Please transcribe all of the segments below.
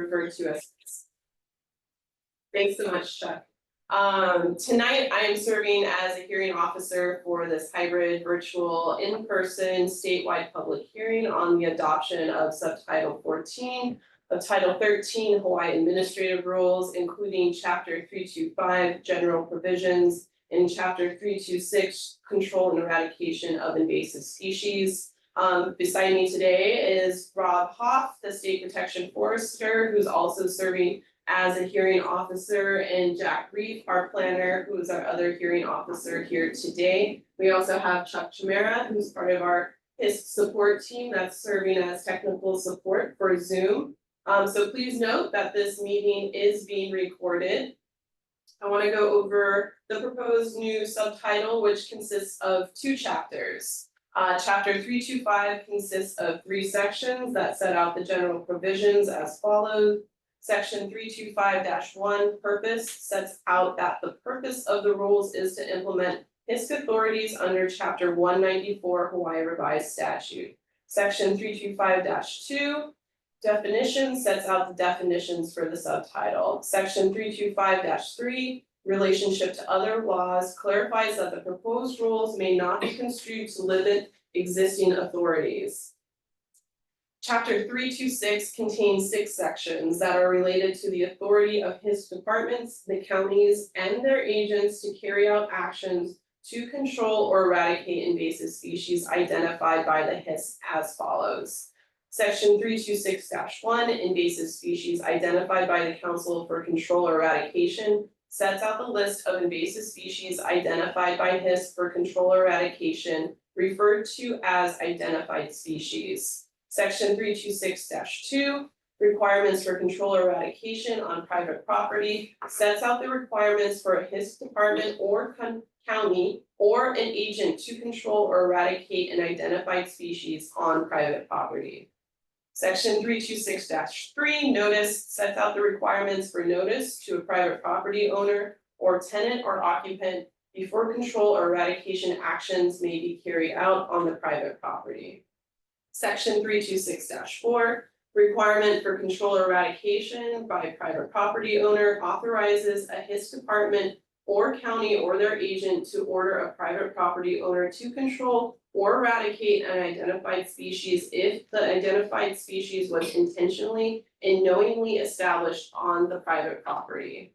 referred to as HISC. Thanks so much, Chuck. Tonight I am serving as a hearing officer for this hybrid virtual in-person statewide public hearing on the adoption of subtitle 14 of Title 13 Hawaii Administrative Rules, including Chapter 325 General Provisions and Chapter 326 Control and Eradication of Invasive Species. Beside me today is Rob Hoff, the State Protection Forester, who's also serving as a hearing officer, and Jack Reef, our planner, who is our other hearing officer here today. We also have Chuck Chimera, who's part of our HISC support team that's serving as technical support for Zoom. So please note that this meeting is being recorded. I want to go over the proposed new subtitle, which consists of 2 chapters. Chapter 325 consists of 3 sections that set out the general provisions as follows. Section 325-1 purpose sets out that the purpose of the rules is to implement HISC authorities under Chapter 194 Hawaii Revised Statute. Section 325-2 definition sets out the definitions for the subtitle. Section 325-3 relationship to other laws clarifies that the proposed rules may not be construed to limit existing authorities. Chapter 326 contains 6 sections that are related to the authority of HISC departments, the counties, and their agents to carry out actions to control or eradicate invasive species identified by the HISC as follows. Section 326-1, invasive species identified by the Council for Control or Eradication, sets out the list of invasive species identified by HISC for control or eradication, referred to as identified species. Section 326-2, requirements for control or eradication on private property, sets out the requirements for a HISC department or county or an agent to control or eradicate an identified species on private property. Section 326-3, notice, sets out the requirements for notice to a private property owner or tenant or occupant before control or eradication actions may be carried out on the private property. Section 326-4, requirement for control or eradication by a private property owner authorizes a HISC department or county or their agent to order a private property owner to control or eradicate an identified species if the identified species was intentionally and knowingly established on the private property.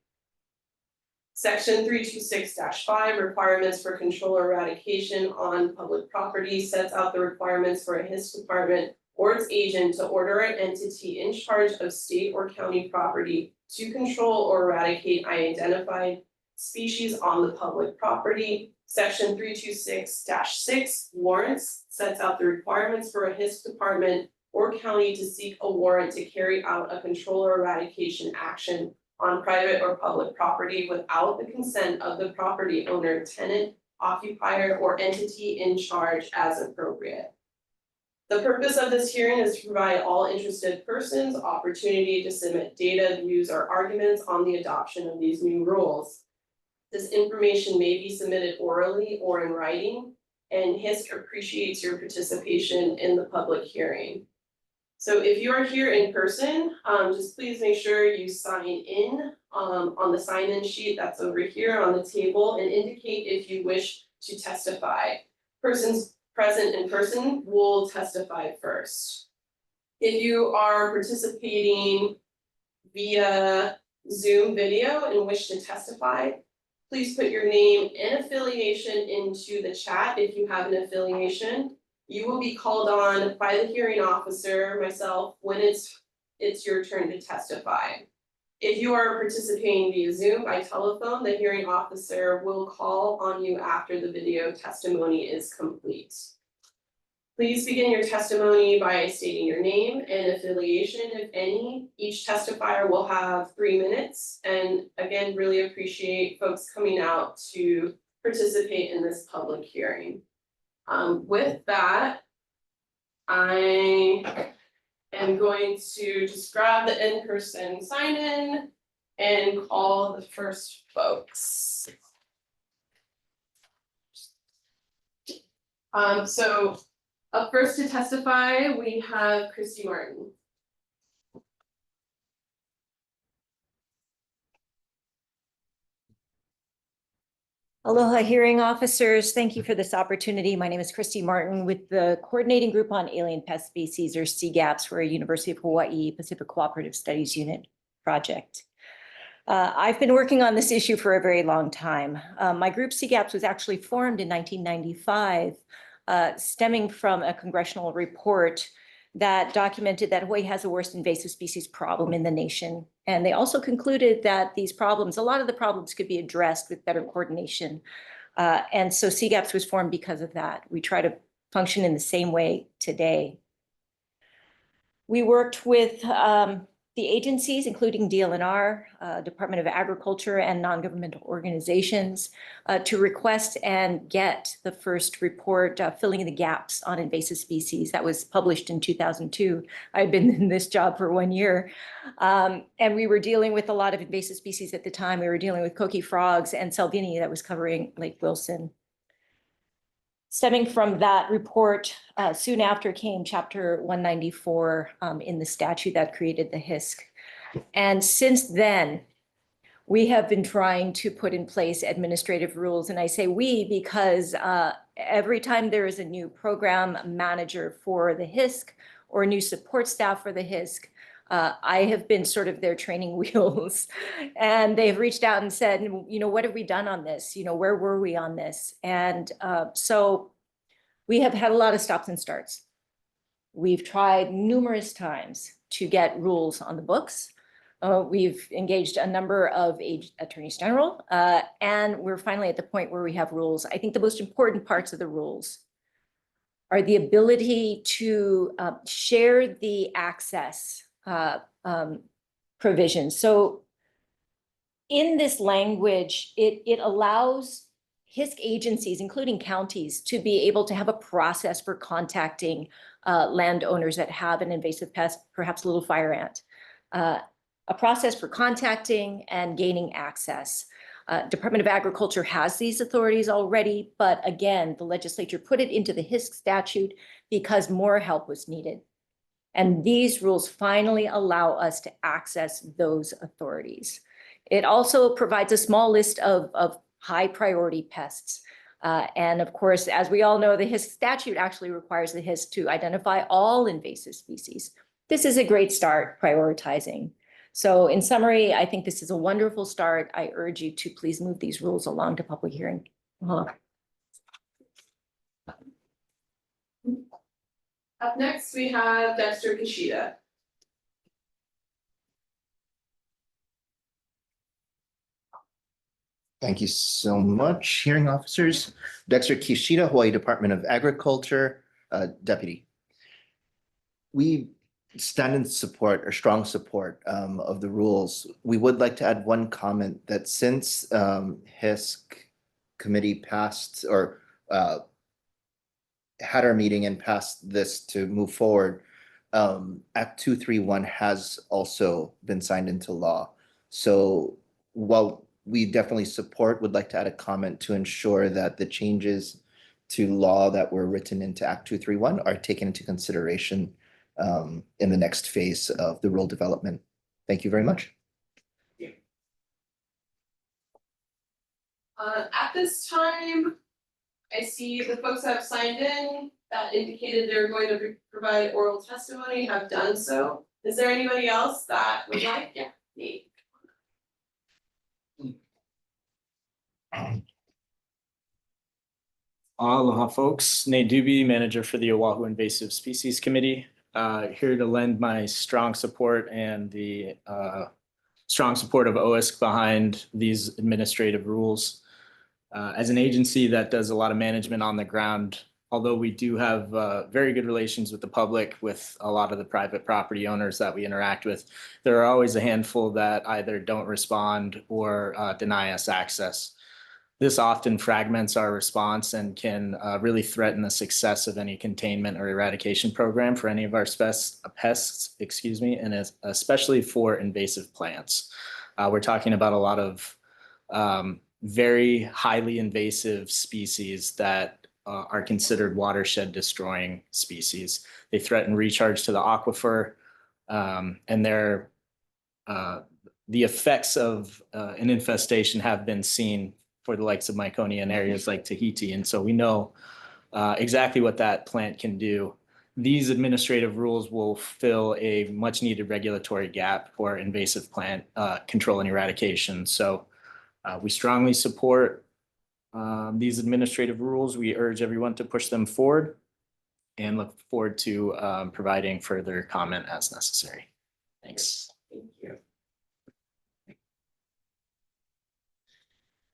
Section 326-5, requirements for control or eradication on public property, sets out the requirements for a HISC department or its agent to order an entity in charge of state or county property to control or eradicate identified species on the public property. Section 326-6, warrants, sets out the requirements for a HISC department or county to seek a warrant to carry out a control or eradication action on private or public property without the consent of the property owner, tenant, occupier, or entity in charge as appropriate. The purpose of this hearing is to provide all interested persons opportunity to submit data, views, or arguments on the adoption of these new rules. This information may be submitted orally or in writing, and HISC appreciates your participation in the public hearing. So if you are here in person, just please make sure you sign in on the sign-in sheet that's over here on the table and indicate if you wish to testify. Persons present in person will testify first. If you are participating via Zoom video and wish to testify, please put your name and affiliation into the chat if you have an affiliation. You will be called on by the hearing officer, myself, when it's your turn to testify. If you are participating via Zoom by telephone, the hearing officer will call on you after the video testimony is complete. Please begin your testimony by stating your name and affiliation, if any. Each testifier will have 3 minutes, and again, really appreciate folks coming out to participate in this public hearing. With that, I am going to just grab the in-person sign-in and call the first folks. So up first to testify, we have Christy Martin. Aloha hearing officers. Thank you for this opportunity. My name is Christy Martin with the Coordinating Group on Alien Pest Species, or CGAPS, for a University of Hawaii Pacific Cooperative Studies Unit project. I've been working on this issue for a very long time. My group CGAPS was actually formed in 1995, stemming from a congressional report that documented that Hawaii has the worst invasive species problem in the nation. And they also concluded that these problems, a lot of the problems could be addressed with better coordination. And so CGAPS was formed because of that. We try to function in the same way today. We worked with the agencies, including DLNR, Department of Agriculture, and non-governmental organizations to request and get the first report filling in the gaps on invasive species. That was published in 2002. I'd been in this job for 1 year. And we were dealing with a lot of invasive species at the time. We were dealing with coqui frogs and Salvini that was covering Lake Wilson. Stemming from that report, soon after came Chapter 194 in the statute that created the HISC. And since then, we have been trying to put in place administrative rules. And I say we because every time there is a new program manager for the HISC or a new support staff for the HISC, I have been sort of their training wheels, and they've reached out and said, you know, what have we done on this? You know, where were we on this? And so we have had a lot of stops and starts. We've tried numerous times to get rules on the books. We've engaged a number of attorneys general, and we're finally at the point where we have rules. I think the most important parts of the rules are the ability to share the access provisions. So in this language, it allows HISC agencies, including counties, to be able to have a process for contacting landowners that have an invasive pest, perhaps a little fire ant, a process for contacting and gaining access. Department of Agriculture has these authorities already, but again, the legislature put it into the HISC statute because more help was needed. And these rules finally allow us to access those authorities. It also provides a small list of high priority pests. And of course, as we all know, the HISC statute actually requires the HISC to identify all invasive species. This is a great start, prioritizing. So in summary, I think this is a wonderful start. I urge you to please move these rules along to public hearing. Up next, we have Dexter Kishida. Thank you so much, hearing officers. Dexter Kishida, Hawaii Department of Agriculture, Deputy. We stand in support or strong support of the rules. We would like to add one comment that since HISC committee passed or had our meeting and passed this to move forward, Act 231 has also been signed into law. So while we definitely would like to add a comment to ensure that the changes to law that were written into Act 231 are taken into consideration in the next phase of the rule development. Thank you very much. At this time, I see the folks that have signed in that indicated they're going to provide oral testimony have done so. Is there anybody else that would like? Yeah, Nate. Aloha folks, Nate Doobie, manager for the Oahu Invasive Species Committee, here to lend my strong support and the strong support of OISC behind these administrative rules. As an agency that does a lot of management on the ground, although we do have very good relations with the public, with a lot of the private property owners that we interact with, there are always a handful that either don't respond or deny us access. This often fragments our response and can really threaten the success of any containment or eradication program for any of our pests, and especially for invasive plants. We're talking about a lot of very highly invasive species that are considered watershed destroying species. They threaten recharge to the aquifer, and the effects of an infestation have been seen for the likes of Myconi and areas like Tahiti. And so we know exactly what that plant can do. These administrative rules will fill a much needed regulatory gap for invasive plant control and eradication. So we strongly support these administrative rules. We urge everyone to push them forward and look forward to providing further comment as necessary. Thanks. Thank you.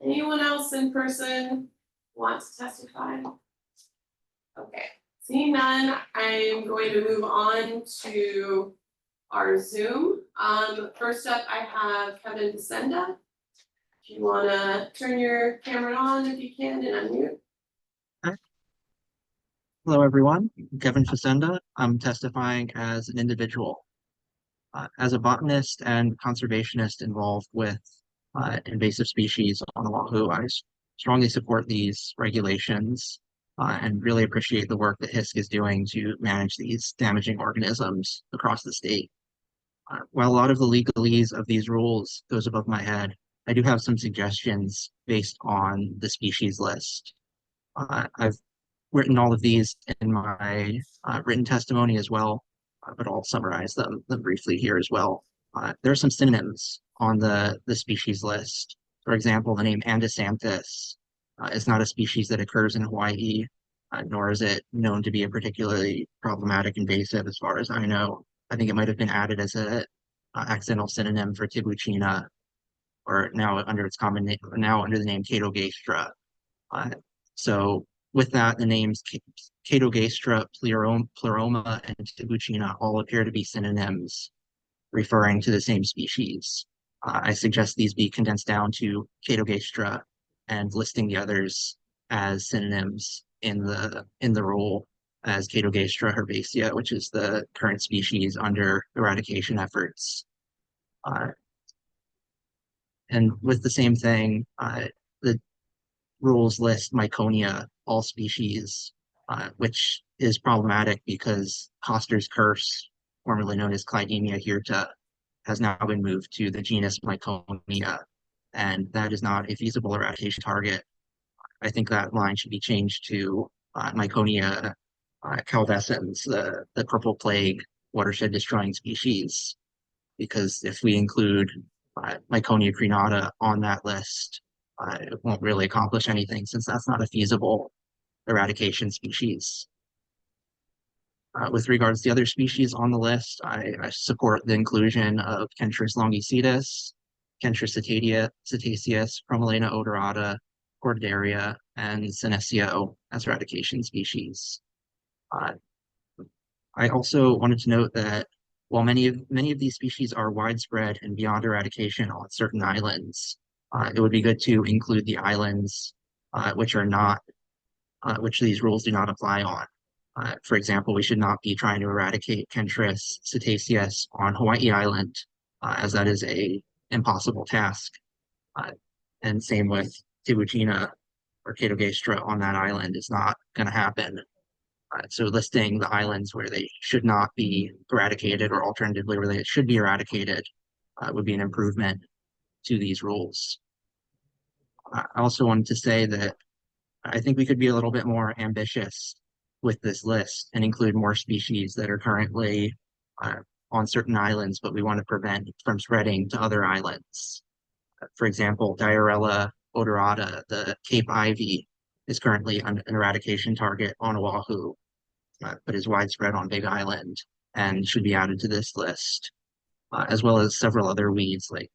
Anyone else in person want to testify? Okay, seeing none, I'm going to move on to our Zoom. First up, I have Kevin Desenda. If you wanna turn your camera on if you can and unmute. Hello, everyone. I'm Kevin Facenda. I'm testifying as an individual. As a botanist and conservationist involved with invasive species on Oahu, I strongly support these regulations and really appreciate the work that HISC is doing to manage these damaging organisms across the state. While a lot of the legalese of these rules goes above my head, I do have some suggestions based on the species list. I've written all of these in my written testimony as well, but I'll summarize them briefly here as well. There are some synonyms on the species list. For example, the name Andisanthus is not a species that occurs in Hawaii, nor is it known to be a particularly problematic invasive as far as I know. I think it might have been added as a accidental synonym for Tibucina, or now under its common name, now under the name Catogastra. So with that, the names Catogastra, Pleroma, and Tibucina all appear to be synonyms referring to the same species. I suggest these be condensed down to Catogastra and listing the others as synonyms in the rule as Catogastra herbacea, which is the current species under eradication efforts. And with the same thing, the rules list Myconia, all species, which is problematic because Coster's curse, formerly known as Clydemia hirta, has now been moved to the genus Myconia, and that is not a feasible eradication target. I think that line should be changed to Myconia calvescens, the purple plague watershed destroying species, because if we include Myconia crenata on that list, it won't really accomplish anything since that's not a feasible eradication species. With regards to the other species on the list, I support the inclusion of Kentrus longicetus, Kentrus cetaceus, Chromalena odorata, Cordaria, and Senecio as eradication species. I also wanted to note that while many of these species are widespread and beyond eradication on certain islands, it would be good to include the islands which are not, which these rules do not apply on. For example, we should not be trying to eradicate Kentrus cetaceus on Hawaiʻi Island, as that is a impossible task. And same with Tibucina or Catogastra on that island is not going to happen. So listing the islands where they should not be eradicated or alternatively where they should be eradicated would be an improvement to these rules. I also wanted to say that I think we could be a little bit more ambitious with this list and include more species that are currently on certain islands, but we want to prevent from spreading to other islands. For example, Diarella odorata, the Cape ivy, is currently an eradication target on Oahu, but is widespread on Big Island and should be added to this list, as well as several other weeds like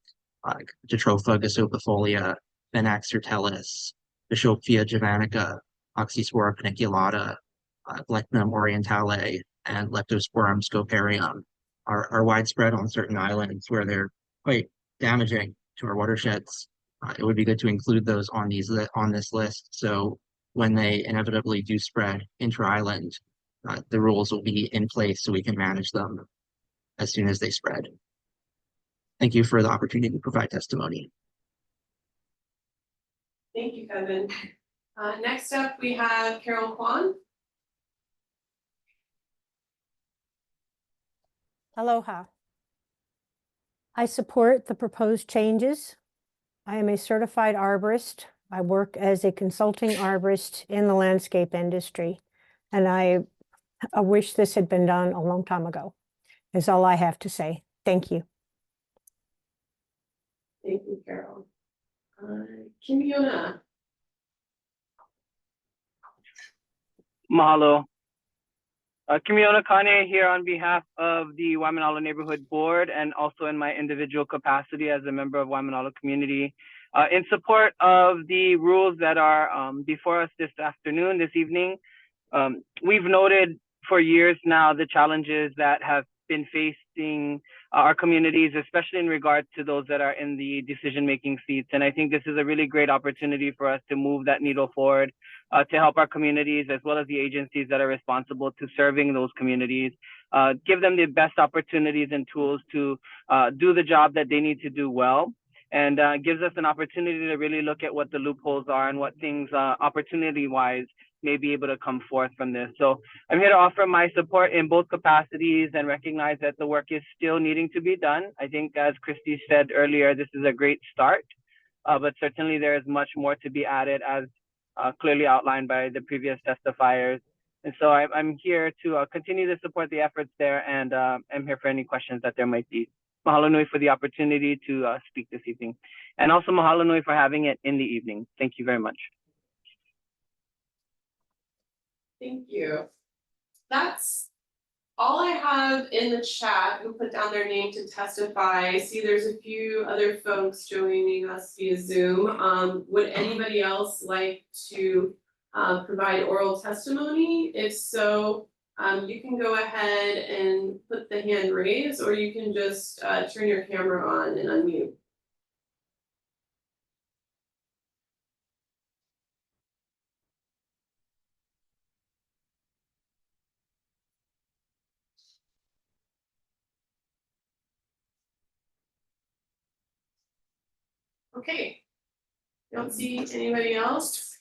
Jatropha gasopifolia, Benax certellus, Bishophia javanica, Oxyspora paniculata, Blechnum orientale, and Leptosporum scoparium are widespread on certain islands where they're quite damaging to our watersheds. It would be good to include those on this list, so when they inevitably do spread intra-island, the rules will be in place so we can manage them as soon as they spread. Thank you for the opportunity to provide testimony. Thank you, Kevin. Next up, we have Carol Kwan. Aloha. I support the proposed changes. I am a certified arborist. I work as a consulting arborist in the landscape industry, and I wish this had been done a long time ago, is all I have to say. Thank you. Thank you, Carol. Kimiona. Mahalo. Kimiona Kane here on behalf of the Waimanalo Neighborhood Board and also in my individual capacity as a member of Waimanalo community. In support of the rules that are before us this evening, we've noted for years now the challenges that have been facing our communities, especially in regard to those that are in the decision-making seats. And I think this is a really great opportunity for us to move that needle forward to help our communities as well as the agencies that are responsible to serving those communities, give them the best opportunities and tools to do the job that they need to do well. And gives us an opportunity to really look at what the loopholes are and what things opportunity-wise may be able to come forth from this. So I'm here to offer my support in both capacities and recognize that the work is still needing to be done. I think as Christy said earlier, this is a great start, but certainly there is much more to be added as clearly outlined by the previous testifiers. And so I'm here to continue to support the efforts there, and I'm here for any questions that there might be. Mahalo nui for the opportunity to speak this evening. And also mahalo nui for having it in the evening. Thank you very much. Thank you. That's all I have in the chat who put down their name to testify. I see there's a few other folks joining us via Zoom. Would anybody else like to provide oral testimony? If so, you can go ahead and put the hand raised, or you can just turn your camera on and unmute. Okay. Don't see anybody else.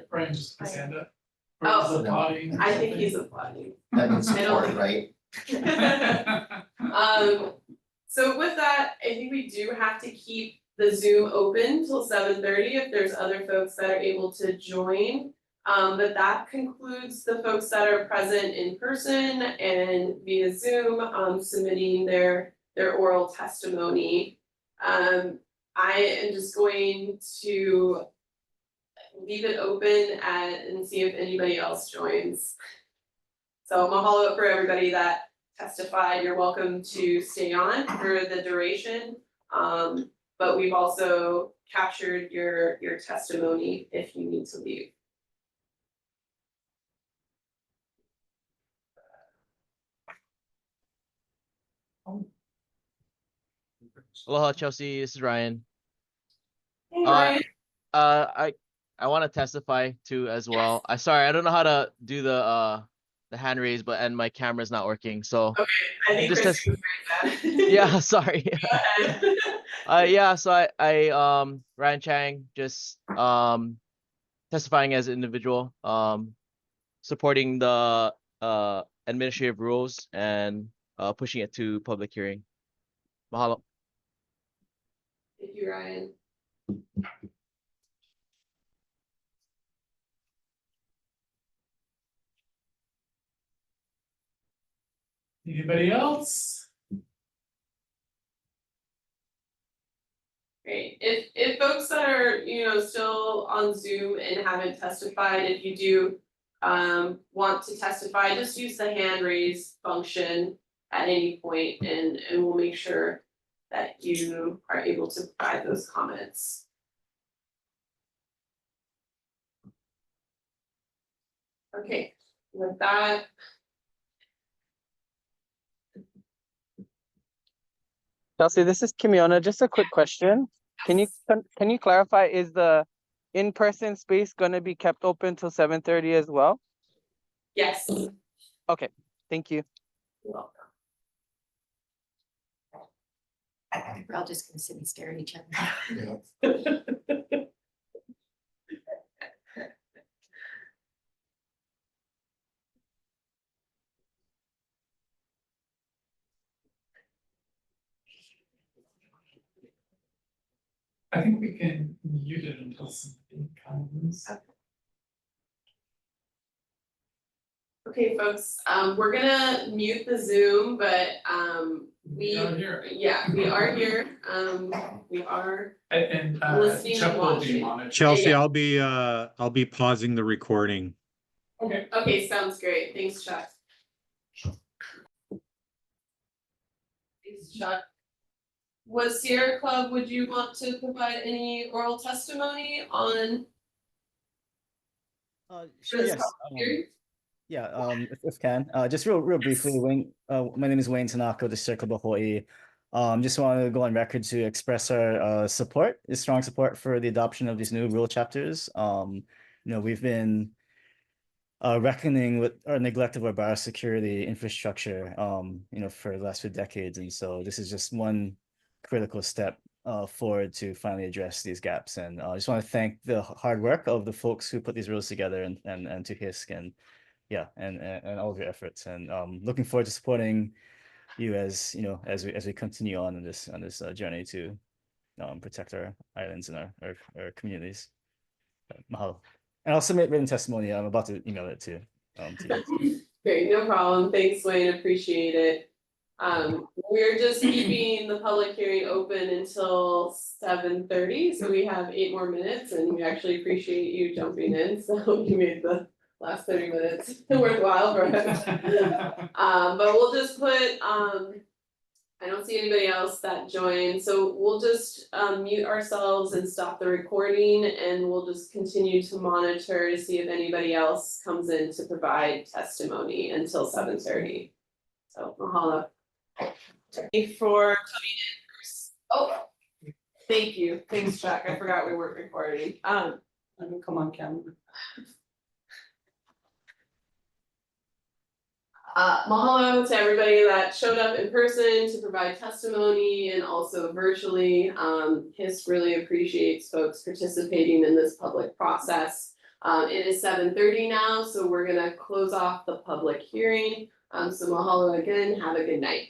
Brian just put his hand up. Oh, Or applauding or I think something. he's applauding. That means I don't support, right? So with that, I think we do have to keep the Zoom open till 7:30 if there's other folks that are able to join. But that concludes the folks that are present in person and via Zoom, submitting their oral testimony. I am just going to leave it open and see if anybody else joins. So mahalo for everybody that testified. You're welcome to stay on for the duration. But we've also captured your testimony if you need to leave. Aloha, Chelsea. This is Ryan. Hey, Ryan. I want to testify too as well. I don't know how to do the hand raise, and my camera's not working. So Okay, I think just Christy was right there. yeah, sorry. Go ahead. Yeah. So I Ryan Chang, just testifying as an individual, supporting the administrative rules and pushing it to public hearing. Mahalo. Thank you, Ryan. Anybody else? Great. If folks that are, still on Zoom and haven't testified, if you do want to testify, just use the hand raise function at any point and we'll make sure that you are able to provide those comments. Okay, with that. Chelsea, this is Kimiona. Just a quick question. Can you clarify, is the in-person space going to be kept open till 7:30 as well? Yes. Okay, thank you. You're welcome. We're all just gonna sit and stare at each other. I think we can mute it until something comes. Okay, folks, we're gonna mute the Zoom, but We are here. yeah, we are here. We are And listening and Chuck will be watching. monitoring. Chelsea, Yeah. I'll be pausing the recording. Okay. Okay, sounds great. Thanks, Chuck. Thanks, Chuck. Was Sierra Club, would you want to provide any oral testimony on Sure, this yes. hearing? Yeah, if can, just real briefly, Wayne, my name is Wayne Tanaka, the Circle of Hawaiʻi. Just want to go on record to express our strong support for the adoption of these new rule chapters. We've been reckoning with our neglect of our biosecurity infrastructure, for the last few decades, and so this is just one critical step forward to finally address these gaps. And I just want to thank the hard work of the folks who put these rules together and to HISC and all of your efforts, and looking forward to supporting you as we continue on in this journey to protect our islands and our communities. Mahalo. And I'll submit written testimony. I'm about to email it to you. Great, no problem. Thanks, Wayne, appreciate it. We're just keeping the public hearing open until 7:30, so we have 8 more minutes, and we actually appreciate you jumping in, so you made the last 30 minutes worthwhile for us. But we'll just put, I don't see anybody else that joined, so we'll just mute ourselves and stop the recording, and we'll just continue to monitor to see if anybody else comes in to provide testimony until 7:30. So mahalo. Thank you for coming in first. Oh, thank you. Thanks, Chuck. I forgot we weren't recording. Come on, camera. Mahalo to everybody that showed up in person to provide testimony and also virtually. HISC really appreciates folks participating in this public process. It is 7:30 now, so we're gonna close off the public hearing. So mahalo again, have a good night.